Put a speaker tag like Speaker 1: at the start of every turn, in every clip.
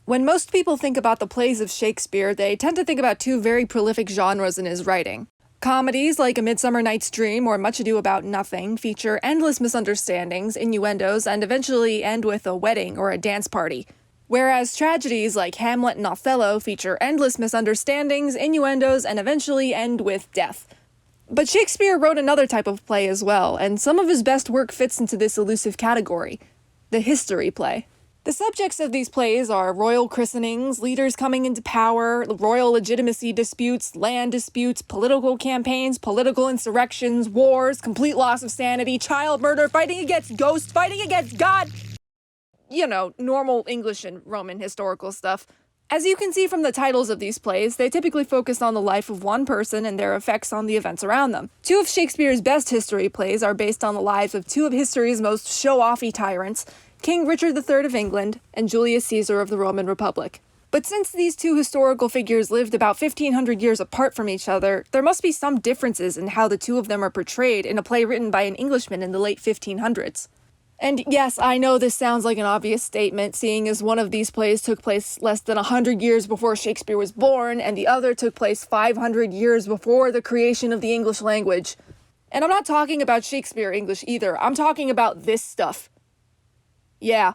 Speaker 1: When most people think about the plays of Shakespeare, they tend to think about two very prolific genres in his writing. Comedies like A Midsummer Night's Dream or Much Ado About Nothing feature endless misunderstandings, innuendos, and eventually end with a wedding or a dance party. Whereas tragedies like Hamlet and Othello feature endless misunderstandings, innuendos, and eventually end with death. But Shakespeare wrote another type of play as well, and some of his best work fits into this elusive category: the history play. The subjects of these plays are royal christenings, leaders coming into power, royal legitimacy disputes, land disputes, political campaigns, political insurrections, wars, complete loss of sanity, child murder, fighting against ghosts, fighting against God. You know, normal English and Roman historical stuff. As you can see from the titles of these plays, they typically focus on the life of one person and their effects on the events around them. Two of Shakespeare's best history plays are based on the lives of two of history's most show-offy tyrants, King Richard III of England and Julius Caesar of the Roman Republic. But since these two historical figures lived about 1,500 years apart from each other, there must be some differences in how the two of them are portrayed in a play written by an Englishman in the late 1500s. And yes, I know this sounds like an obvious statement, seeing as one of these plays took place less than 100 years before Shakespeare was born, and the other took place 500 years before the creation of the English language. And I'm not talking about Shakespeare English either, I'm talking about this stuff. Yeah,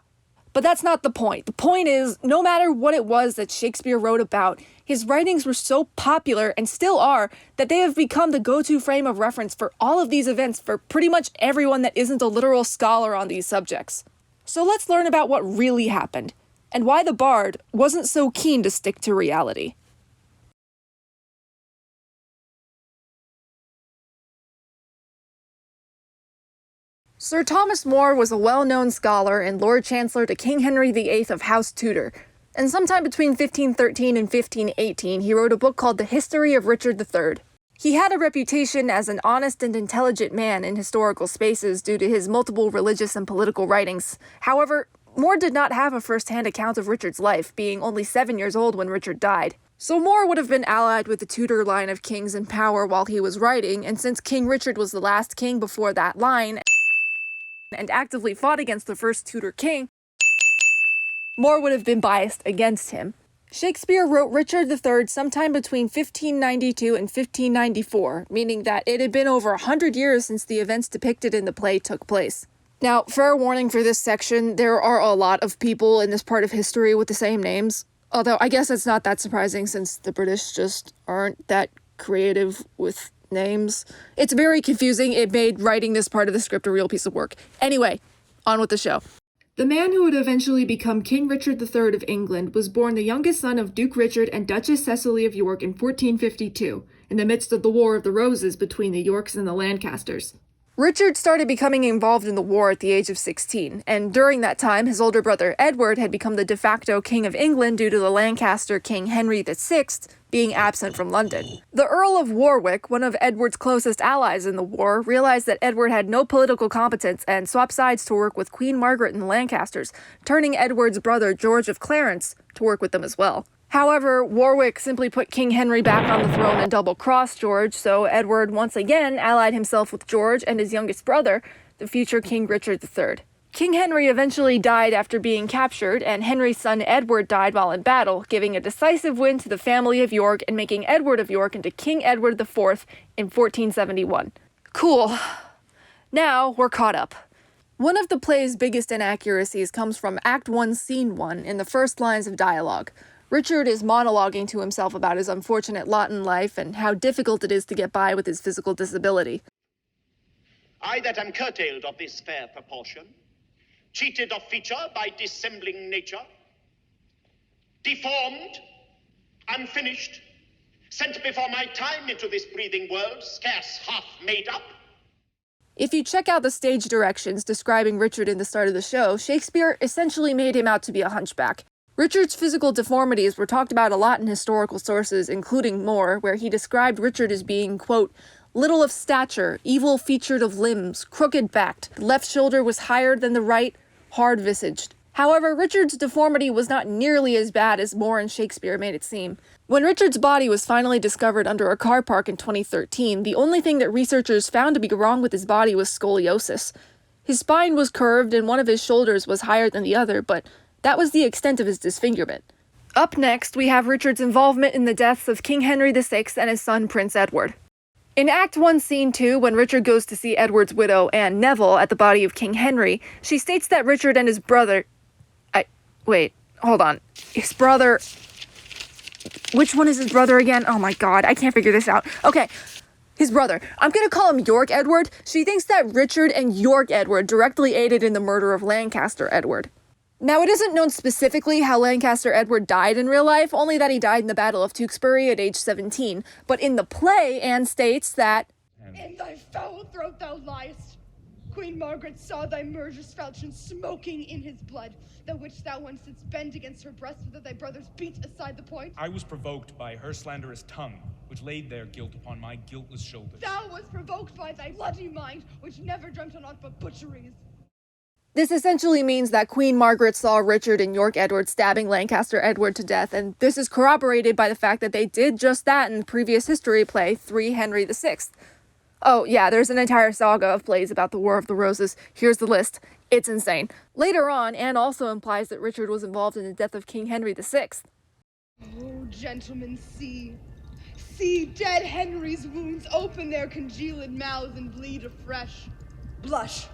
Speaker 1: but that's not the point. The point is, no matter what it was that Shakespeare wrote about, his writings were so popular, and still are, that they have become the go-to frame of reference for all of these events for pretty much everyone that isn't a literal scholar on these subjects. So let's learn about what really happened, and why the Bard wasn't so keen to stick to reality. Sir Thomas More was a well-known scholar and Lord Chancellor to King Henry VIII of House Tudor, and sometime between 1513 and 1518 he wrote a book called The History of Richard III. He had a reputation as an honest and intelligent man in historical spaces due to his multiple religious and political writings. However, More did not have a first-hand account of Richard's life, being only 7 years old when Richard died. So More would have been allied with the Tudor line of kings in power while he was writing, and since King Richard was the last king before that line, and actively fought against the first Tudor king, More would have been biased against him. Shakespeare wrote Richard III sometime between 1592 and 1594, meaning that it had been over 100 years since the events depicted in the play took place. Now, fair warning for this section, there are a lot of people in this part of history with the same names, although I guess it's not that surprising since the British just aren't that creative with names. It's very confusing. It made writing this part of the script a real piece of work. Anyway, on with the show. The man who would eventually become King Richard III of England was born the youngest son of Duke Richard and Duchess Cecily of York in 1452, in the midst of the War of the Roses between the Yorks and the Lancasters. Richard started becoming involved in the war at the age of 16, and during that time his older brother Edward had become the de facto King of England due to the Lancaster King Henry VI being absent from London. The Earl of Warwick, one of Edward's closest allies in the war, realized that Edward had no political competence and swapped sides to work with Queen Margaret and the Lancasters, turning Edward's brother George of Clarence to work with them as well. However, Warwick simply put King Henry back on the throne and double-crossed George, so Edward once again allied himself with George and his youngest brother, the future King Richard III. King Henry eventually died after being captured, and Henry's son Edward died while in battle, giving a decisive win to the family of York and making Edward of York into King Edward IV in 1471. Cool. Now we're caught up. One of the play's biggest inaccuracies comes from Act 1, Scene 1, in the first lines of dialogue. Richard is monologuing to himself about his unfortunate lot in life and how difficult it is to get by with his physical disability.
Speaker 2: I that am curtailed of this fair proportion, cheated of feature by dissembling nature, deformed, unfinished, sent before my time into this breathing world, scarce half made up.
Speaker 1: If you check out the stage directions describing Richard in the start of the show, Shakespeare essentially made him out to be a hunchback. Richard's physical deformities were talked about a lot in historical sources, including More, where he described Richard as being, quote, little of stature, evil-featured of limbs, crooked-backed, the left shoulder was higher than the right, hard-visaged. However, Richard's deformity was not nearly as bad as More and Shakespeare made it seem. When Richard's body was finally discovered under a car park in 2013, the only thing that researchers found to be wrong with his body was scoliosis. His spine was curved and one of his shoulders was higher than the other, but that was the extent of his disfigurement. Up next, we have Richard's involvement in the deaths of King Henry VI and his son Prince Edward. In Act 1, Scene 2, when Richard goes to see Edward's widow, Anne Neville, at the body of King Henry, she states that Richard and his brother... Wait, hold on. His brother... Which one is his brother again? Oh my god, I can't figure this out. Okay, his brother. I'm gonna call him York Edward. She thinks that Richard and York Edward directly aided in the murder of Lancaster Edward. Now, it isn't known specifically how Lancaster Edward died in real life, only that he died in the Battle of Tewkesbury at age 17. But in the play, Anne states that,
Speaker 3: "In thy foul throat thou liest. Queen Margaret saw thy murderous falchion smoking in his blood, the which thou once didst bend against her breast, that thy brothers beat aside the point.
Speaker 4: I was provoked by her slanderous tongue, which laid their guilt upon my guiltless shoulders.
Speaker 3: Thou wast provoked by thy bloody mind, which never dreamt on aught but butcheries."
Speaker 1: This essentially means that Queen Margaret saw Richard and York Edward stabbing Lancaster Edward to death, and this is corroborated by the fact that they did just that in the previous history play, 3 Henry VI. Oh yeah, there's an entire saga of plays about the War of the Roses. Here's the list. It's insane. Later on, Anne also implies that Richard was involved in the death of King Henry VI.
Speaker 3: "Oh, gentlemen, see. See dead Henry's wounds open their congealed mouths and bleed afresh. Blush.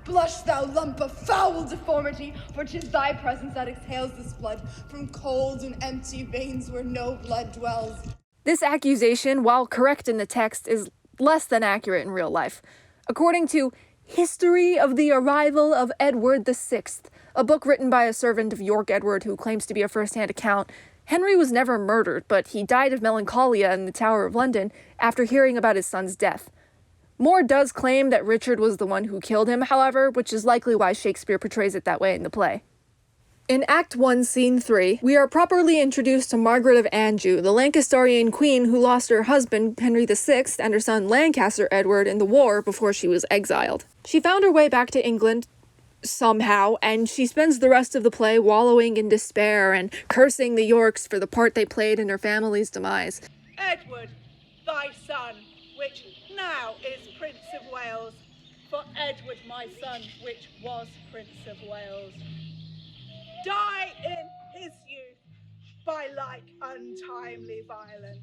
Speaker 3: Blush, thou lump of foul deformity, for 'tis thy presence that exhales this blood from cold and empty veins where no blood dwells."
Speaker 1: This accusation, while correct in the text, is less than accurate in real life. According to History of the Arrival of Edward VI, a book written by a servant of York Edward who claims to be a first-hand account, Henry was never murdered, but he died of melancholia in the Tower of London after hearing about his son's death. Moore does claim that Richard was the one who killed him, however, which is likely why Shakespeare portrays it that way in the play. In Act 1, Scene 3, we are properly introduced to Margaret of Anjou, the Lancasterian queen who lost her husband, Henry VI, and her son Lancaster Edward in the war before she was exiled. She found her way back to England, somehow, and she spends the rest of the play wallowing in despair and cursing the Yorks for the part they played in her family's demise.
Speaker 5: "Edward, thy son, which now is Prince of Wales, for Edward my son, which was Prince of Wales, die in his youth by like untimely violence."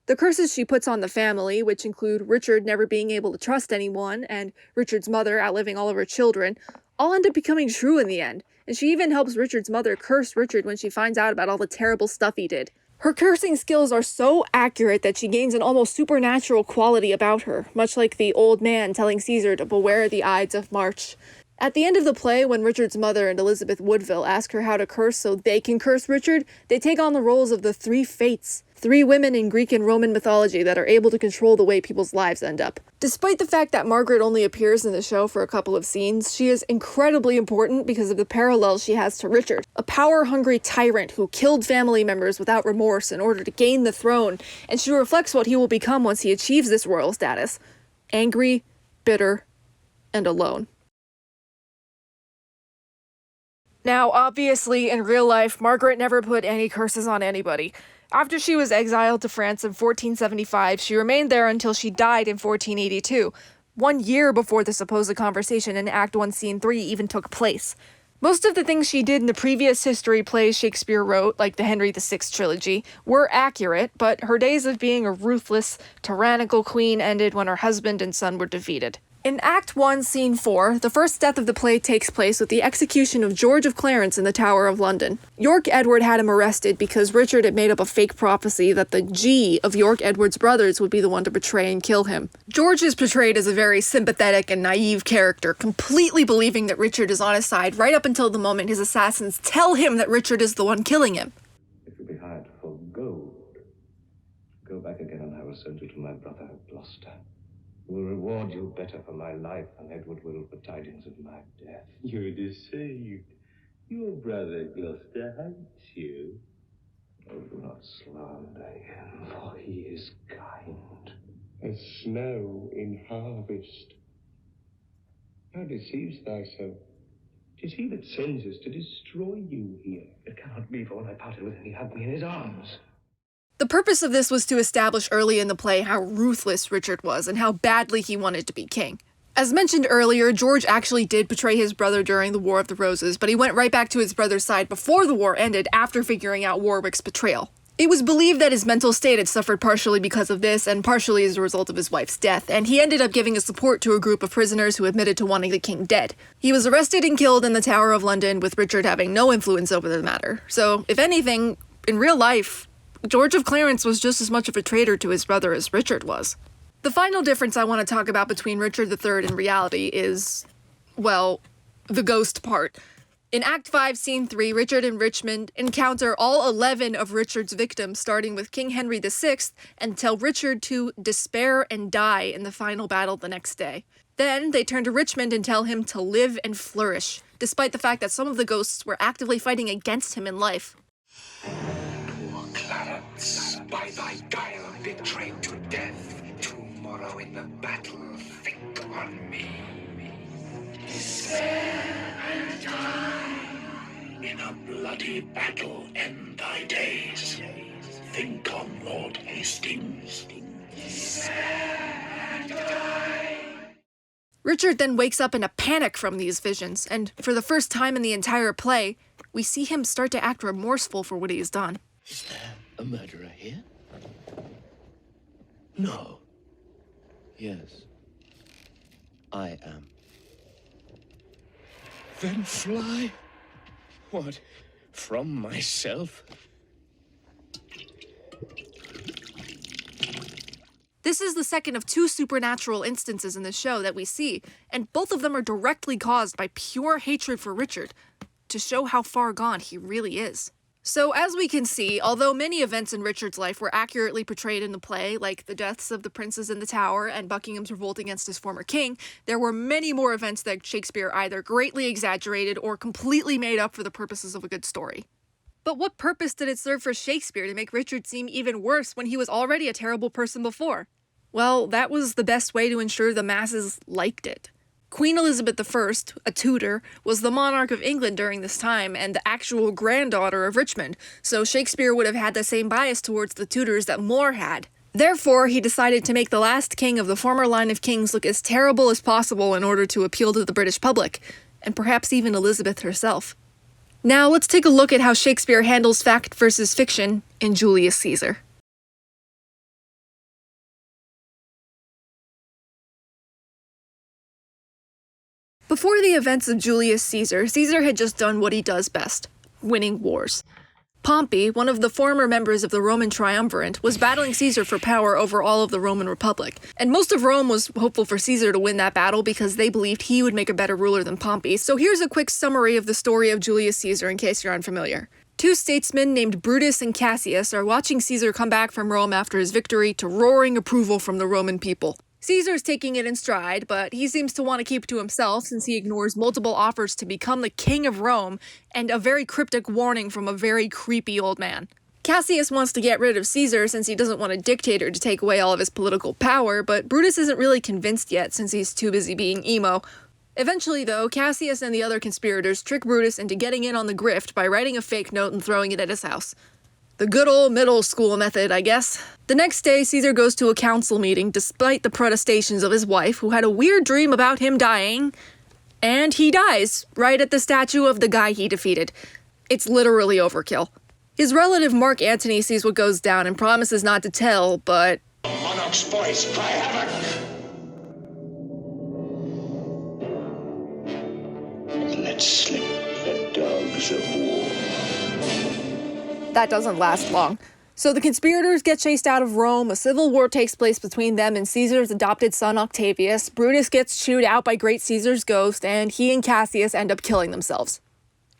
Speaker 1: The curses she puts on the family, which include Richard never being able to trust anyone and Richard's mother outliving all of her children, all end up becoming true in the end, and she even helps Richard's mother curse Richard when she finds out about all the terrible stuff he did. Her cursing skills are so accurate that she gains an almost supernatural quality about her, much like the old man telling Caesar to beware the Ides of March. At the end of the play, when Richard's mother and Elizabeth Woodville ask her how to curse so they can curse Richard, they take on the roles of the 3 Fates, 3 women in Greek and Roman mythology that are able to control the way people's lives end up. Despite the fact that Margaret only appears in the show for a couple of scenes, she is incredibly important because of the parallels she has to Richard, a power-hungry tyrant who killed family members without remorse in order to gain the throne, and she reflects what he will become once he achieves this royal status: angry, bitter, and alone. Now, obviously, in real life, Margaret never put any curses on anybody. After she was exiled to France in 1475, she remained there until she died in 1482, 1 year before the supposed conversation in Act 1, Scene 3 even took place. Most of the things she did in the previous history plays Shakespeare wrote, like the Henry VI trilogy, were accurate, but her days of being a ruthless, tyrannical queen ended when her husband and son were defeated. In Act 1, Scene 4, the first death of the play takes place with the execution of George of Clarence in the Tower of London. York Edward had him arrested because Richard had made up a fake prophecy that the G of York Edward's brothers would be the one to betray and kill him. George is portrayed as a very sympathetic and naive character, completely believing that Richard is on his side right up until the moment his assassins tell him that Richard is the one killing him.
Speaker 6: If you be hired for gold, go back again and I will send you to my brother Gloucester. Will reward you better for my life than Edward will for tidings of my death.
Speaker 7: You're deceived. Your brother Gloucester hates you.
Speaker 6: Oh, do not slander him, for he is kind.
Speaker 7: As snow in harvest. Thou deceivest thyself. 'Tis he that sends us to destroy you here.
Speaker 6: It cannot be, for when I parted with him, he had me in his arms.
Speaker 1: The purpose of this was to establish early in the play how ruthless Richard was and how badly he wanted to be king. As mentioned earlier, George actually did betray his brother during the War of the Roses, but he went right back to his brother's side before the war ended after figuring out Warwick's betrayal. It was believed that his mental state had suffered partially because of this and partially as a result of his wife's death, and he ended up giving his support to a group of prisoners who admitted to wanting the king dead. He was arrested and killed in the Tower of London, with Richard having no influence over the matter. So, if anything, in real life, George of Clarence was just as much of a traitor to his brother as Richard was. The final difference I want to talk about between Richard III and reality is, well, the ghost part. In Act 5, Scene 3, Richard and Richmond encounter all 11 of Richard's victims, starting with King Henry VI, and tell Richard to despair and die in the final battle the next day. Then, they turn to Richmond and tell him to live and flourish, despite the fact that some of the ghosts were actively fighting against him in life.
Speaker 7: Poor Clarence, by thy guile betrayed to death. Tomorrow in the battle, think on me. Despair and die. In a bloody battle end thy days. Think on Lord Hastings. Despair and die.
Speaker 1: Richard then wakes up in a panic from these visions, and for the first time in the entire play, we see him start to act remorseful for what he has done.
Speaker 7: Is there a murderer here? No. Yes. I am. Then fly? What? From myself?
Speaker 1: This is the second of two supernatural instances in the show that we see, and both of them are directly caused by pure hatred for Richard, to show how far gone he really is. So as we can see, although many events in Richard's life were accurately portrayed in the play, like the deaths of the princes in the Tower and Buckingham's revolt against his former king, there were many more events that Shakespeare either greatly exaggerated or completely made up for the purposes of a good story. But what purpose did it serve for Shakespeare to make Richard seem even worse when he was already a terrible person before? Well, that was the best way to ensure the masses liked it. Queen Elizabeth I, a Tudor, was the monarch of England during this time and the actual granddaughter of Richmond, so Shakespeare would have had the same bias towards the Tudors that More had. Therefore, he decided to make the last king of the former line of kings look as terrible as possible in order to appeal to the British public, and perhaps even Elizabeth herself. Now, let's take a look at how Shakespeare handles fact versus fiction in Julius Caesar. Before the events of Julius Caesar, Caesar had just done what he does best, winning wars. Pompey, one of the former members of the Roman triumvirate, was battling Caesar for power over all of the Roman Republic, and most of Rome was hopeful for Caesar to win that battle because they believed he would make a better ruler than Pompey. So here's a quick summary of the story of Julius Caesar in case you're unfamiliar. Two statesmen named Brutus and Cassius are watching Caesar come back from Rome after his victory to roaring approval from the Roman people. Caesar's taking it in stride, but he seems to want to keep it to himself since he ignores multiple offers to become the king of Rome and a very cryptic warning from a very creepy old man. Cassius wants to get rid of Caesar since he doesn't want a dictator to take away all of his political power, but Brutus isn't really convinced yet since he's too busy being emo. Eventually, though, Cassius and the other conspirators trick Brutus into getting in on the grift by writing a fake note and throwing it at his house. The good old middle school method, I guess. The next day, Caesar goes to a council meeting despite the protestations of his wife, who had a weird dream about him dying. And he dies, right at the statue of the guy he defeated. It's literally overkill. His relative Mark Antony sees what goes down and promises not to tell, but...
Speaker 7: Monarch's voice, cry havoc! Let slip the dogs of war.
Speaker 1: That doesn't last long. So the conspirators get chased out of Rome, a civil war takes place between them and Caesar's adopted son Octavius, Brutus gets chewed out by Great Caesar's ghost, and he and Cassius end up killing themselves.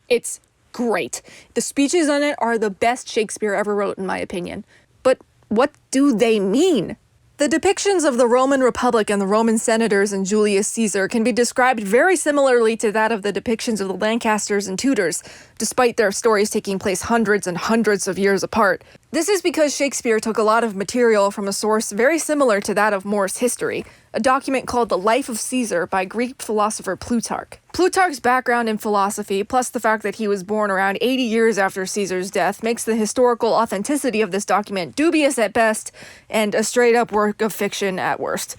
Speaker 1: It's great. The speeches on it are the best Shakespeare ever wrote, in my opinion. But what do they mean? The depictions of the Roman Republic and the Roman senators in Julius Caesar can be described very similarly to that of the depictions of the Lancasters and Tudors, despite their stories taking place hundreds and hundreds of years apart. This is because Shakespeare took a lot of material from a source very similar to that of Moore's history, a document called The Life of Caesar by Greek philosopher Plutarch. Plutarch's background in philosophy, plus the fact that he was born around 80 years after Caesar's death, makes the historical authenticity of this document dubious at best and a straight-up work of fiction at worst.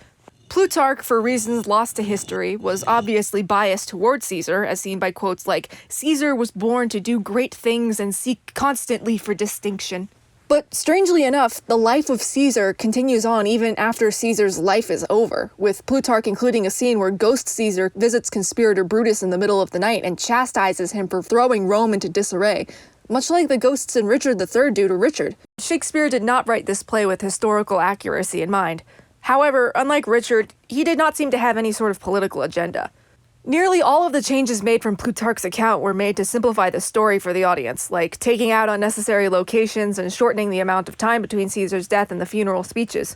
Speaker 1: Plutarch, for reasons lost to history, was obviously biased toward Caesar, as seen by quotes like, "Caesar was born to do great things and seek constantly for distinction." But strangely enough, the life of Caesar continues on even after Caesar's life is over, with Plutarch including a scene where Ghost Caesar visits conspirator Brutus in the middle of the night and chastises him for throwing Rome into disarray, much like the ghosts in Richard III do to Richard. Shakespeare did not write this play with historical accuracy in mind. However, unlike Richard, he did not seem to have any sort of political agenda. Nearly all of the changes made from Plutarch's account were made to simplify the story for the audience, like taking out unnecessary locations and shortening the amount of time between Caesar's death and the funeral speeches.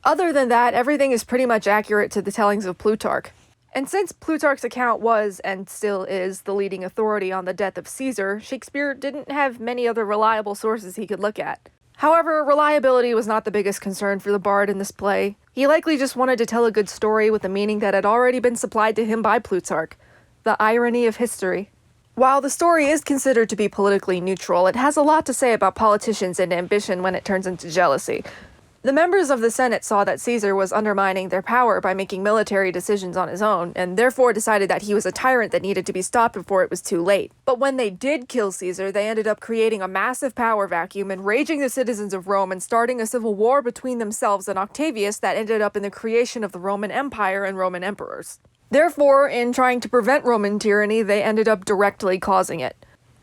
Speaker 1: Other than that, everything is pretty much accurate to the tellings of Plutarch. And since Plutarch's account was, and still is, the leading authority on the death of Caesar, Shakespeare didn't have many other reliable sources he could look at. However, reliability was not the biggest concern for the bard in this play. He likely just wanted to tell a good story with a meaning that had already been supplied to him by Plutarch, the irony of history. While the story is considered to be politically neutral, it has a lot to say about politicians and ambition when it turns into jealousy. The members of the Senate saw that Caesar was undermining their power by making military decisions on his own, and therefore decided that he was a tyrant that needed to be stopped before it was too late. But when they did kill Caesar, they ended up creating a massive power vacuum, enraging the citizens of Rome and starting a civil war between themselves and Octavius that ended up in the creation of the Roman Empire and Roman emperors. Therefore, in trying to prevent Roman tyranny, they ended up directly causing it.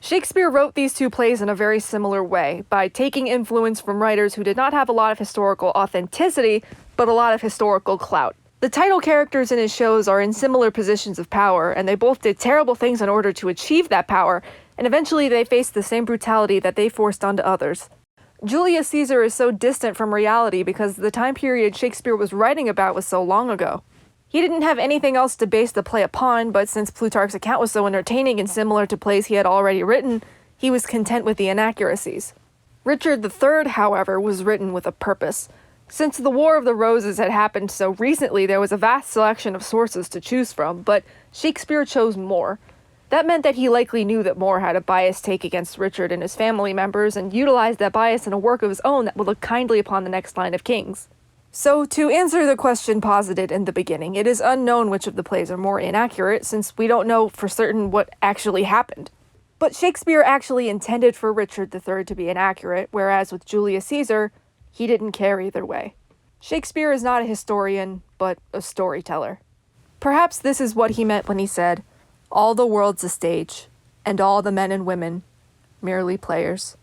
Speaker 1: Shakespeare wrote these two plays in a very similar way, by taking influence from writers who did not have a lot of historical authenticity, but a lot of historical clout. The title characters in his shows are in similar positions of power, and they both did terrible things in order to achieve that power, and eventually they faced the same brutality that they forced onto others. Julius Caesar is so distant from reality because the time period Shakespeare was writing about was so long ago. He didn't have anything else to base the play upon, but since Plutarch's account was so entertaining and similar to plays he had already written, he was content with the inaccuracies. Richard III, however, was written with a purpose. Since the War of the Roses had happened so recently, there was a vast selection of sources to choose from, but Shakespeare chose More. That meant that he likely knew that More had a biased take against Richard and his family members, and utilized that bias in a work of his own that would look kindly upon the next line of kings. So, to answer the question posited in the beginning, it is unknown which of the plays are more inaccurate, since we don't know for certain what actually happened. But Shakespeare actually intended for Richard III to be inaccurate, whereas with Julius Caesar, he didn't care either way. Shakespeare is not a historian, but a storyteller. Perhaps this is what he meant when he said, "All the world's a stage, and all the men and women merely players."